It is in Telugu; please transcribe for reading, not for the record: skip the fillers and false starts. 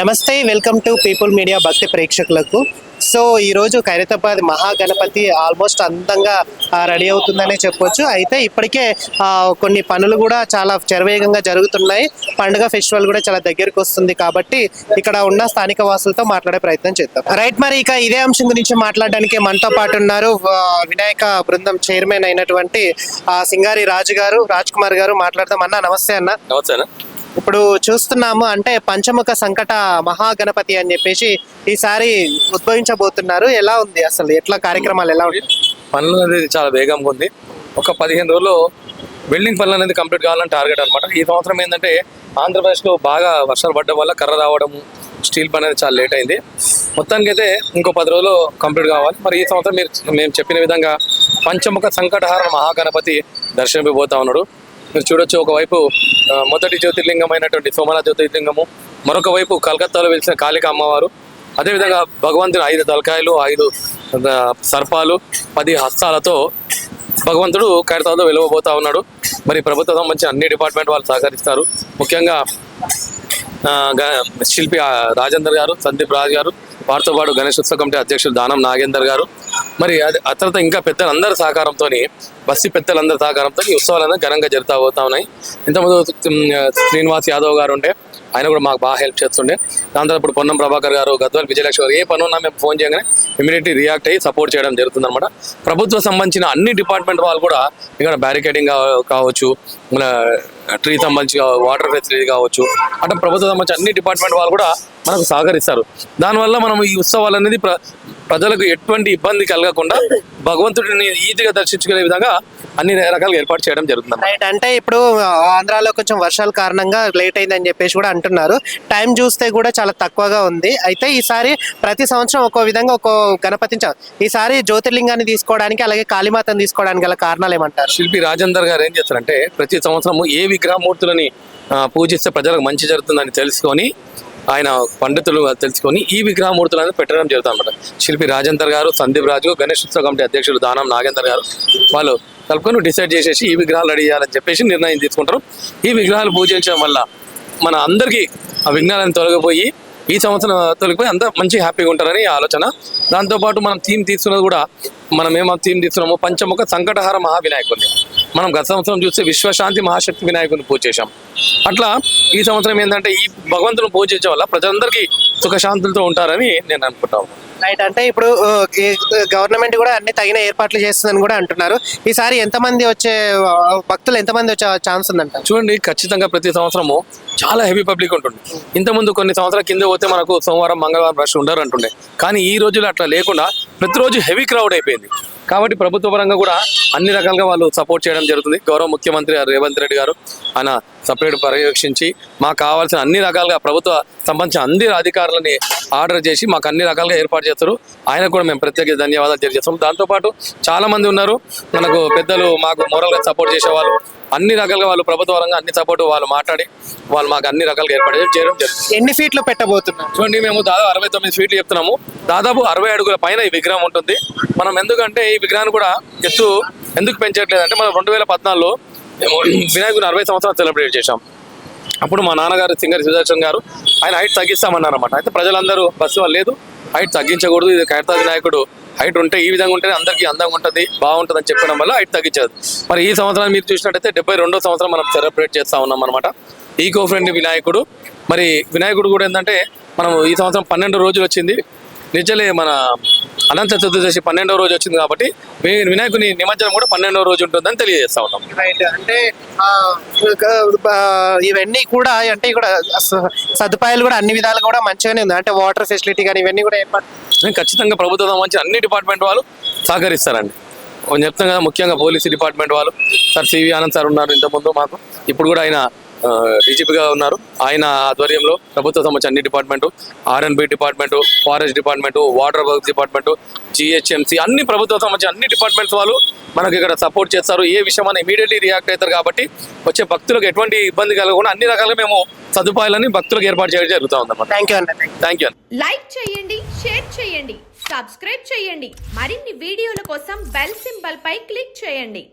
నమస్తే, వెల్కమ్ టు పీపుల్ మీడియా భక్తి ప్రేక్షకులకు. సో ఈరోజు ఖైరతాబాద్ మహాగణపతి ఆల్మోస్ట్ అందంగా రెడీ అవుతుందనే చెప్పొచ్చు. అయితే ఇప్పటికే కొన్ని పనులు కూడా చాలా శరవేగంగా జరుగుతున్నాయి. పండుగ ఫెస్టివల్ కూడా చాలా దగ్గరికి వస్తుంది కాబట్టి ఇక్కడ ఉన్న స్థానిక వాసులతో మాట్లాడే ప్రయత్నం చేద్దాం. రైట్, మరి ఇక ఇదే అంశం గురించి మాట్లాడడానికి మనతో పాటు ఉన్నారు వినాయక బృందం చైర్మన్ అయినటువంటి సింగారి రాజ్ కుమార్ గారు. మాట్లాడదాం. అన్న నమస్తే. అన్న నమస్తే. ఇప్పుడు చూస్తున్నాము అంటే పంచముఖ సంకట మహాగణపతి అని చెప్పేసి ఈసారి ఉద్భవించబోతున్నారు. ఎలా ఉంది అసలు, ఎట్లా కార్యక్రమాలు ఎలా ఉంది? పనులు అనేది చాలా వేగంగా ఉంది. ఒక 15 రోజుల్లో బిల్డింగ్ పనులు అనేది కంప్లీట్ కావాలని టార్గెట్ అనమాట. ఈ సంవత్సరం ఏంటంటే ఆంధ్రప్రదేశ్లో బాగా వర్షాలు పడడం వల్ల కర్ర రావడం, స్టీల్ పని అనేది చాలా లేట్ అయింది. మొత్తానికి అయితే ఇంకో 10 రోజులు కంప్లీట్ కావాలి. మరి ఈ సంవత్సరం మేము చెప్పిన విధంగా పంచముఖ సంకటహార మహాగణపతి దర్శనమిపోతా ఉన్నాడు. మీరు చూడొచ్చు, ఒకవైపు మొదటి జ్యోతిర్లింగం అయినటువంటి సోమనాథ జ్యోతిర్లింగము, మరొక వైపు కలకత్తాలో వెలిసిన కాళిక అమ్మవారు, అదేవిధంగా భగవంతుని 5 తలకాయలు, 5 సర్పాలు, 10 హస్తాలతో భగవంతుడు ఖైరతాబాద్లో వెలువబోతా ఉన్నాడు. మరి ప్రభుత్వం సంబంధించిన అన్ని డిపార్ట్మెంట్ వాళ్ళు సహకరిస్తారు. ముఖ్యంగా శిల్పి రాజేందర్ గారు, సందీప్ రాజ్ గారు, వారితో పాటు గణేష్ ఉత్సవ కమిటీ అధ్యక్షులు దానం నాగేందర్ గారు, మరి ఆ తర్వాత ఇంకా పెద్దలందరి సహకారంతో, బస్సీ పెద్దలందరి సహకారంతో ఈ ఉత్సవాలన్నీ ఘనంగా జరుగుతూ ఉన్నాయి. ఇంతకుముందు శ్రీనివాస్ యాదవ్ గారు ఉంటే ఆయన కూడా మాకు బాగా హెల్ప్ చేస్తుండే. దాని తర్వాత ఇప్పుడు పొన్నం ప్రభాకర్ గారు, గద్వాల్ విజయలక్ష్మి గారు, ఏ పని ఉన్నా మేము ఫోన్ చేయగానే ఇమీడియట్లీ రియాక్ట్ అయ్యి సపోర్ట్ చేయడం జరుగుతుంది అనమాట. ప్రభుత్వం సంబంధించిన అన్ని డిపార్ట్మెంట్ వాళ్ళు కూడా ఇక్కడ బ్యారికేడింగ్ కావచ్చు, మన ట్రీ సంబంధించి వాటర్ ఫెసిలిటీ కావచ్చు, అంటే ప్రభుత్వం సంబంధించిన అన్ని డిపార్ట్మెంట్ వాళ్ళు కూడా మనకు సహకరిస్తారు. దానివల్ల మనం ఈ ఉత్సవాలు అనేది ప్రజలకు ఎటువంటి ఇబ్బంది కలగకుండా భగవంతుడిని ఈజీగా దర్శించుకునే విధంగా అన్ని రకాలుగా ఏర్పాటు చేయడం జరుగుతుంది. రైట్, అంటే ఇప్పుడు ఆంధ్రాలో కొంచెం వర్షాల కారణంగా లేట్ అయిందని చెప్పేసి కూడా అంటున్నారు. టైం చూస్తే కూడా చాలా తక్కువగా ఉంది. అయితే ఈసారి ప్రతి సంవత్సరం ఒక్కో విధంగా ఒక్కో గణపతిని, ఈసారి జ్యోతిర్లింగాన్ని తీసుకోవడానికి అలాగే కాళీమాతను తీసుకోవడానికి గల కారణాలు ఏమంటారు? శిల్పి రాజేందర్ గారు ఏం చేస్తారంటే ప్రతి సంవత్సరం ఏ విగ్రహమూర్తులని పూజిస్తే ప్రజలకు మంచి జరుగుతుందని తెలుసుకొని, ఆయన పండితులు తెలుసుకొని ఈ విగ్రహమూర్తులను పెట్టడం జరుగుతుంది అనమాట. శిల్పి రాజేందర్ గారు, సందీప్ రాజు, గణేష్ ఉత్సవ కమిటీ అధ్యక్షులు దానం నాగేందర్ గారు వాళ్ళు కలుపుకొని డిసైడ్ చేసేసి ఈ విగ్రహాలు రెడీ చేయాలని చెప్పేసి నిర్ణయం తీసుకుంటారు. ఈ విగ్రహాలు పూజించడం వల్ల మన అందరికీ ఆ విఘ్నాలను తొలగిపోయి ఈ సంవత్సరం తొలగిపోయి అంతా మంచి హ్యాపీగా ఉంటారని ఆలోచన. దాంతోపాటు మనం థీమ్ తీసుకున్నది కూడా, మనం ఏమో థీమ్ తీసుకున్నాము, పంచముఖ సంకటహార మహావినాయకుడిని. మనం గత సంవత్సరం చూస్తే విశ్వశాంతి మహాశక్తి వినాయకుడిని పూజ చేశాం. అట్లా ఈ సంవత్సరం ఏంటంటే ఈ భగవంతుని పూజించే వల్ల ప్రజలందరికీ సుఖశాంతులతో ఉంటారని నేను అనుకుంటాను. రైట్, అంటే ఇప్పుడు గవర్నమెంట్ కూడా అన్ని తగిన ఏర్పాట్లు చేస్తుందని కూడా అంటున్నారు. ఈసారి ఎంతమంది వచ్చే భక్తులు ఎంతమంది వచ్చే ఛాన్స్ ఉందంట? చూడండి, ఖచ్చితంగా ప్రతి సంవత్సరము చాలా హెవీ పబ్లిక్ ఉంటుంది. ఇంతకుముందు కొన్ని సంవత్సరాల కింద పోతే మనకు సోమవారం మంగళవారం రష్ ఉండరు అంటుండే, కానీ ఈ రోజులు అట్లా లేకుండా ప్రతిరోజు హెవీ క్రౌడ్ అయిపోయింది. కాబట్టి ప్రభుత్వ పరంగా కూడా అన్ని రకాలుగా వాళ్ళు సపోర్ట్ చేయడం జరుగుతుంది. గౌరవ ముఖ్యమంత్రి రేవంత్ రెడ్డి గారు ఆయన సపరేట్ పర్యవేక్షించి మాకు కావాల్సిన అన్ని రకాలుగా ప్రభుత్వ సంబంధించిన అన్ని అధికారులని ఆర్డర్ చేసి మాకు అన్ని రకాలుగా ఏర్పాటు చేస్తారు. ఆయనకు కూడా మేము ప్రత్యేక ధన్యవాదాలు తెలియజేస్తాం. దాంతోపాటు చాలా మంది ఉన్నారు మనకు పెద్దలు, మాకు మోరల్గా సపోర్ట్ చేసేవాళ్ళు. అన్ని రకాలుగా వాళ్ళు ప్రభుత్వ పరంగా అన్ని సపోర్ట్ వాళ్ళు మాట్లాడి వాళ్ళు మాకు అన్ని రకాలుగా ఏర్పాటు చేయడం జరుగుతుంది. ఎన్ని ఫీట్లు పెట్టబోతున్నాం? చూడండి, మేము దాదాపు 69 ఫీట్లు చెప్తున్నాము. దాదాపు 60 అడుగుల పైన ఈ విగ్రహం ఉంటుంది. మనం ఎందుకంటే ఈ విగ్రహాన్ని కూడా ఎత్తు ఎందుకు పెంచట్లేదు అంటే, మనం 2014లో వినాయకుని 60 సంవత్సరాలు సెలబ్రేట్ చేశాం. అప్పుడు మా నాన్నగారు సింగర్ సుదర్శన్ గారు ఆయన హైట్ తగ్గిస్తామన్నారు అనమాట. అయితే ప్రజలందరూ బస్సు వాళ్ళు లేదు, హైట్ తగ్గించకూడదు, ఇది ఖైరతాబాద్ వినాయకుడు హైట్ ఉంటే ఈ విధంగా ఉంటేనే అందరికీ అందంగా ఉంటుంది, బాగుంటుంది అని చెప్పడం వల్ల హైట్ తగ్గించారు. మరి ఈ సంవత్సరం మీరు చూసినట్టయితే 72వ సంవత్సరం మనం సెలబ్రేట్ చేస్తూ ఉన్నాం అనమాట. ఈకో ఫ్రెండ్లీ వినాయకుడు. మరి వినాయకుడు కూడా ఏంటంటే మనం ఈ సంవత్సరం 12 రోజులు వచ్చింది. నిజలే మన అనంత చతుర్దశి 12వ రోజు వచ్చింది కాబట్టి వినాయకుని నిమజ్జనం కూడా 12వ రోజు ఉంటుందని తెలియజేస్తా ఉన్నాం. రైట్, అంటే ఇవన్నీ కూడా అంటే ఇక్కడ సదుపాయాలు కూడా అన్ని విధాలు కూడా మంచిగానే ఉంది. అంటే వాటర్ ఫెసిలిటీ కానీ ఇవన్నీ కూడా ఏర్పాటు ఖచ్చితంగా ప్రభుత్వం సంబంధించి అన్ని డిపార్ట్మెంట్ వాళ్ళు సహకరిస్తారండి. చెప్తాం కదా, ముఖ్యంగా పోలీసు డిపార్ట్మెంట్ వాళ్ళు సార్ సివి ఆనంద్ సార్ ఉన్నారు ఇంతకుముందు మాకు, ఇప్పుడు కూడా ఆయన డీజీపీగా ఉన్నారు. ఆయన ఆధ్వర్యంలో ప్రభుత్వ సంబంధించిన అన్ని department, R N B department, forest department, water works department, GHMC అన్ని ప్రభుత్వ సంబంధించిన అన్ని డిపార్ట్మెంట్స్ వాళ్ళు మనకి ఇక్కడ సపోర్ట్ చేస్తారు. ఏ విషయం అని ఇమీడియట్లీ రియాక్ట్ అవుతారు. కాబట్టి వచ్చే భక్తులకు ఎటువంటి ఇబ్బంది కలగకుండా అన్ని రకాలుగా మేము సదుపాయాలని భక్తులకు ఏర్పాటు చేయడం జరుగుతూ ఉందన్నమాట. Thank you. లైక్ చేయండి, షేర్ చేయండి, సబ్స్క్రైబ్ చేయండి. మరిన్ని వీడియోల కోసం బెల్ సింబల్ పై క్లిక్ చేయండి.